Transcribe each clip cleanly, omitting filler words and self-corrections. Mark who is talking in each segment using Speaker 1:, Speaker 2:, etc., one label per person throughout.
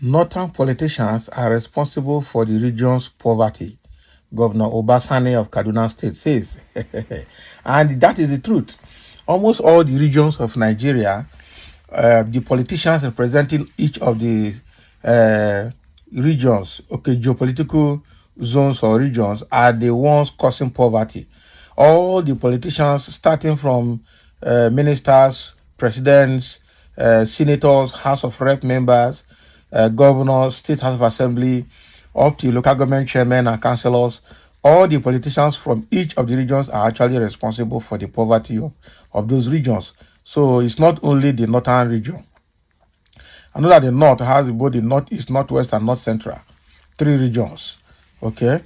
Speaker 1: Northern politicians are responsible for the region's poverty, Governor Sani of Kaduna State says. And that is the truth. Almost all the regions of Nigeria, the politicians representing each of the regions, okay, geopolitical zones or regions, are the ones causing poverty. All the politicians, starting from ministers, presidents, senators, House of Rep members, governors, state House of Assembly, up to local government chairmen and councillors, all the politicians from each of the regions are actually responsible for the poverty of those regions. So it's not only the northern region. I know that the north has both the northeast, northwest, and north central, 3 regions. Okay,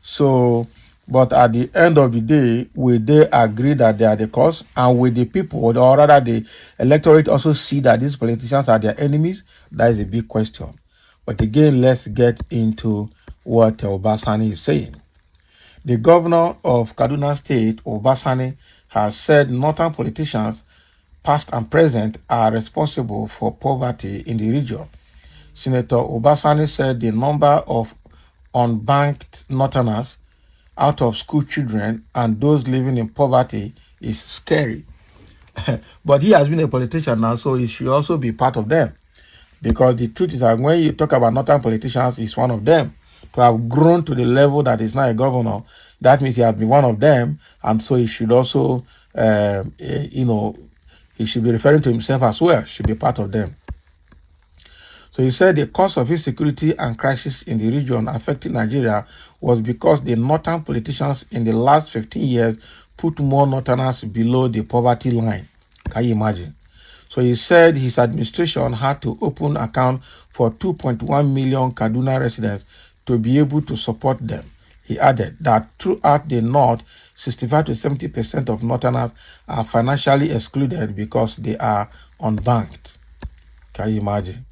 Speaker 1: so but at the end of the day, will they agree that they are the cause? And will the people, or rather the electorate, also see that these politicians are their enemies? That is a big question. But again, let's get into what Sani is saying. The governor of Kaduna State, Sani, has said northern politicians, past and present, are responsible for poverty in the region. Senator Sani said the number of unbanked northerners, out of school children, and those living in poverty is scary. But he has been a politician now, so he should also be part of them. Because the truth is that when you talk about northern politicians, he's one of them. To have grown to the level that he's now a governor, that means he has been one of them, and so he should also, he should be referring to himself as well, should be part of them. So he said the cause of insecurity and crisis in the region affecting Nigeria was because the northern politicians in the last 15 years put more northerners below the poverty line. Can you imagine? So he said his administration had to open account for 2.1 million Kaduna residents to be able to support them. He added that throughout the north, 65 to 70% of northerners are financially excluded because they are unbanked. Can you imagine?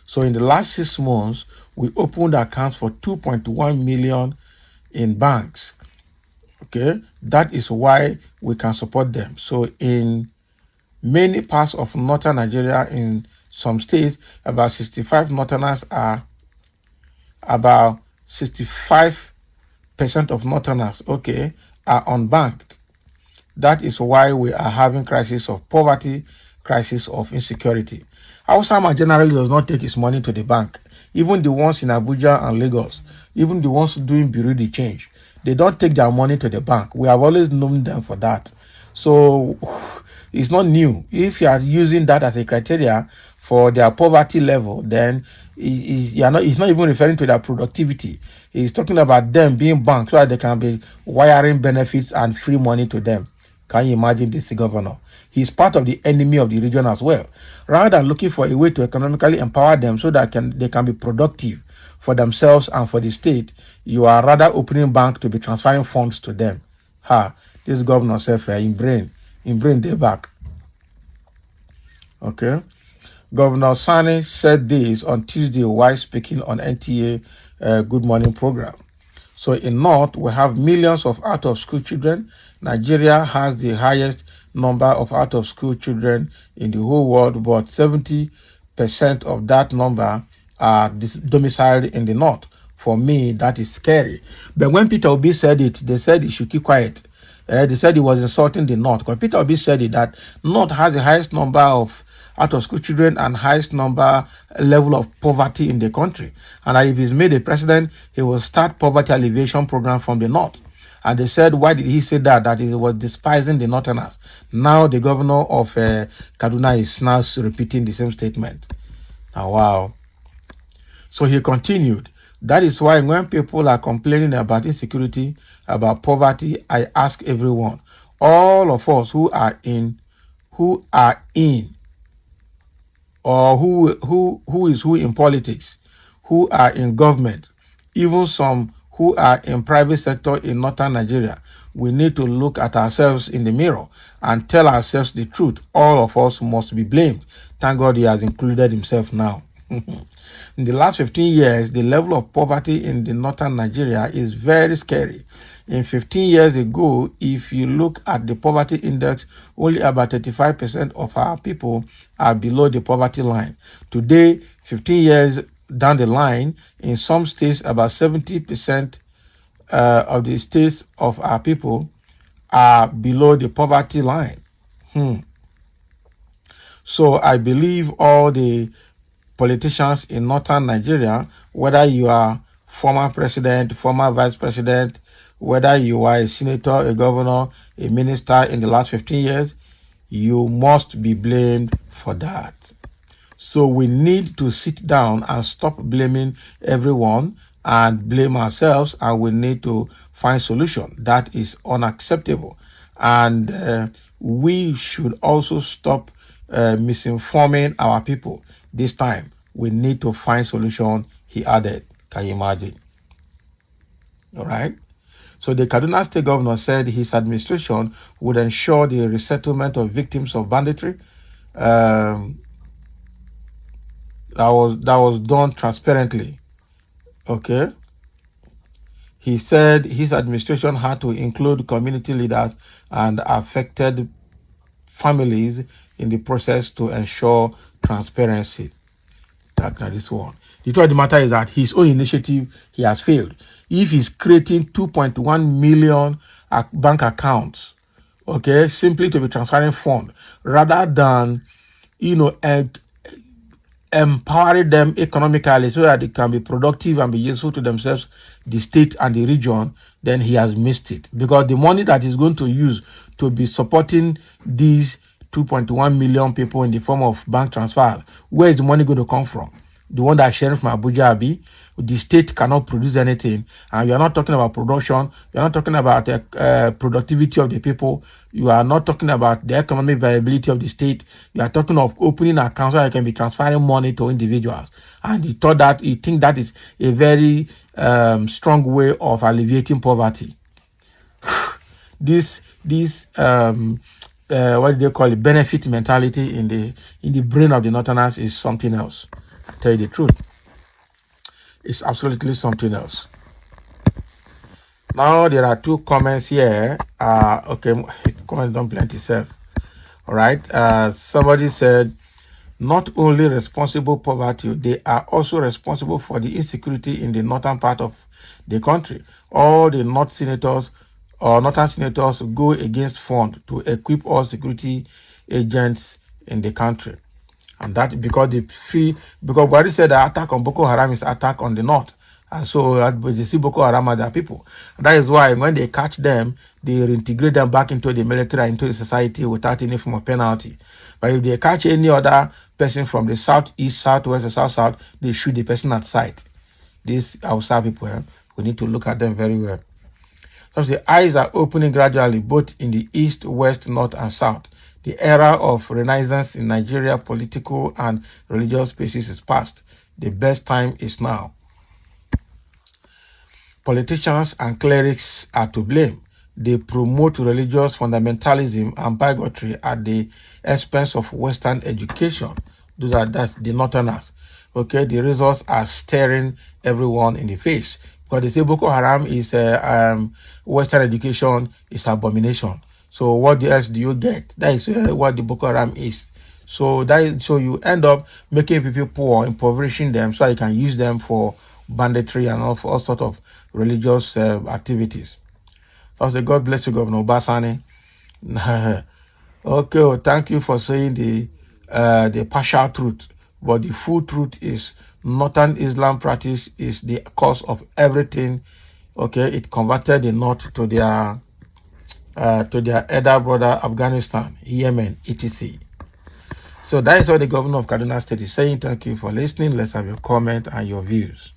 Speaker 1: So in the last 6 months, we opened accounts for 2.1 million in banks. Okay, that is why we can support them. So in many parts of northern Nigeria, in some states, about 65 northerners are about 65% of northerners, okay, are unbanked. That is why we are having crisis of poverty, crisis of insecurity. Hausa generally does not take his money to the bank. Even the ones in Abuja and Lagos, even the ones doing Bureau de Change, they don't take their money to the bank. We have always known them for that. So it's not new. If you are using that as a criteria for their poverty level, then he's not even referring to their productivity. He's talking about them being banked so that they can be wiring benefits and free money to them. Can you imagine this governor? He's part of the enemy of the region as well. Rather than looking for a way to economically empower them so that they can be productive for themselves and for the state, you are rather opening bank to be transferring funds to them. This governor said, in brain they back. Okay. Governor Sani said this on Tuesday while speaking on NTA Good Morning program. So in North, we have millions of out-of-school children. Nigeria has the highest number of out-of-school children in the whole world, but 70% of that number are domiciled in the North. For me, that is scary. But when Peter Obi said it, they said he should keep quiet. They said he was insulting the North. Because Peter Obi said it, that North has the highest number of out-of-school children and highest level of poverty in the country. And if he's made a president, he will start poverty alleviation program from the North. And they said, why did he say that? That he was despising the Northerners. Now the governor of Kaduna is now repeating the same statement. Now, wow. So he continued. That is why when people are complaining about insecurity, about poverty, I ask everyone, all of us who are in, or who is who in politics, who are in government, even some who are in private sector in northern Nigeria, we need to look at ourselves in the mirror and tell ourselves the truth. All of us must be blamed. Thank God he has included himself now. In the last 15 years, the level of poverty in the northern Nigeria is very scary. In 15 years ago, if you look at the poverty index, only about 35% of our people are below the poverty line. Today, 15 years down the line, in some states, about 70% of the states of our people are below the poverty line. So I believe all the politicians in northern Nigeria, whether you are former president, former vice president, whether you are a senator, a governor, a minister in the last 15 years, you must be blamed for that. So we need to sit down and stop blaming everyone and blame ourselves, and we need to find solution. That is unacceptable. And we should also stop misinforming our people. This time, we need to find solution, he added. Can you imagine? All right. So the Kaduna State Governor said his administration would ensure the resettlement of victims of banditry. That was done transparently. Okay. He said his administration had to include community leaders and affected families in the process to ensure transparency. That's this one. The truth of the matter is that his own initiative, he has failed. If he's creating 2.1 million bank accounts, okay, simply to be transferring funds, rather than, empowering them economically so that they can be productive and be useful to themselves, the state and the region, then he has missed it. Because the money that he's going to use to be supporting these 2.1 million people in the form of bank transfer, where is the money going to come from? The one that's sharing from Abuja, Abi, the state cannot produce anything. And you're not talking about production. You're not talking about the productivity of the people. You are not talking about the economic viability of the state. You are talking of opening accounts where you can be transferring money to individuals. And you think that is a very strong way of alleviating poverty. This what do they call it? Benefit mentality in the brain of the Northerners is something else. I tell you the truth. It's absolutely something else. Now there are two comments here. Okay, comments don't plenty itself. All right. Somebody said, not only responsible poverty, they are also responsible for the insecurity in the northern part of the country. All the northern senators go against fund to equip all security agents in the country. And that because Buhari said the attack on Boko Haram is attack on the north. And so they see Boko Haram as their people. And that is why when they catch them, they reintegrate them back into the military, into the society without any form of penalty. But if they catch any other person from the southeast, southwest, or south, they shoot the person at sight. These Hausa people, we need to look at them very well. So the eyes are opening gradually, both in the east, west, north, and south. The era of renaissance in Nigeria, political and religious spaces is past. The best time is now. Politicians and clerics are to blame. They promote religious fundamentalism and bigotry at the expense of Western education. That's the Northerners. Okay, the results are staring everyone in the face. Because they say Boko Haram is Western education is abomination. So what else do you get? That is what the Boko Haram is. So you end up making people poor, impoverishing them, so you can use them for banditry and all sorts of religious activities. So I say, God bless you, Governor Sani. Okay, well, thank you for saying the partial truth, but the full truth is Northern Islam practice is the cause of everything. Okay, it converted the North to their elder brother Afghanistan, Yemen, etc. So that is what the governor of Kaduna State is saying. Thank you for listening. Let's have your comment and your views.